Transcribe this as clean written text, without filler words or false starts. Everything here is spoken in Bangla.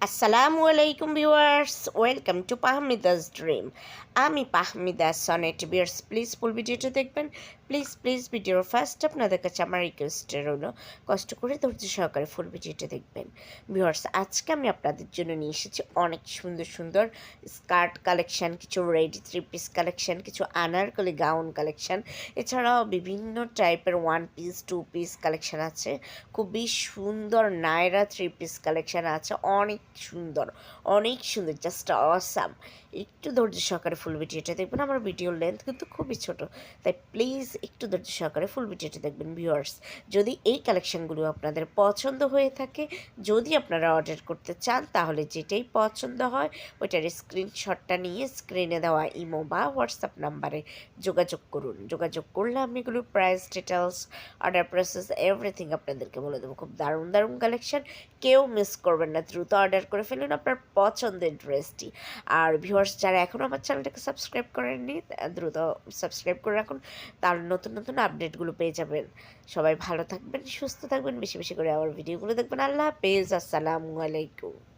আসসালামু আলাইকুম ভিউয়ার্স, ওয়েলকাম টু পাহমিদাস ড্রিম। আমি পাহমিদা সনেট। ভিউয়ার্স, প্লিজ ফুল ভিডিওটা দেখবেন। প্লিজ ভিডিওর ফার্স্ট আপনাদের কাছে আমার রিকোয়েস্ট রইল, কষ্ট করে ধৈর্য সহকারে ফুল ভিডিওটা দেখবেন। ভিউয়ার্স, আজকে আমি আপনাদের জন্য নিয়ে এসেছি অনেক সুন্দর সুন্দর স্কার্ট কালেকশান, কিছু রেডি 3 পিস কালেকশান, কিছু আনারকলি গাউন কালেকশান, এছাড়াও বিভিন্ন টাইপের 1 পিস 2 পিস কালেকশান আছে। খুবই সুন্দর নায়রা 3 পিস কালেকশান আছে, অনেক সুন্দর, জাস্ট অসাম। একটু ধৈর্য সহকারে ফুল ভিডিওটা দেখবেন। আমার ভিডিওর লেন্থ কিন্তু খুবই ছোট, তাই প্লিজ একটু ধৈর্য সহকারে ফুল ভিডিওটা দেখবেন। ভিউয়ার্স, যদি এই কালেকশানগুলো আপনাদের পছন্দ হয়ে থাকে, যদি আপনারা অর্ডার করতে চান, তাহলে যেটাই পছন্দ হয় ওইটার স্ক্রিনশটটা নিয়ে স্ক্রিনে দেওয়া ইমো বা হোয়াটসঅ্যাপ নাম্বারে যোগাযোগ করুন। যোগাযোগ করলে আমি এগুলোর price details, order process, everything আপনাদেরকে বলে দেবো। খুব দারুণ দারুণ কালেকশান, কেউ মিস করবেন না। দ্রুত অর্ডার করে ফেলুন আপনার পছন্দের ড্রেসটি। আর ভিউয়ার্স, যারা এখনও আমার চ্যানেলটাকে সাবস্ক্রাইব করেননি, দ্রুত সাবস্ক্রাইব করে রাখুন, তার নতুন নতুন আপডেটগুলো পেয়ে যাবেন। সবাই ভালো থাকবেন, সুস্থ থাকবেন, বেশি বেশি করে আমার ভিডিওগুলো দেখবেন। আল্লাহ হাফেজ, আসসালামু আলাইকুম।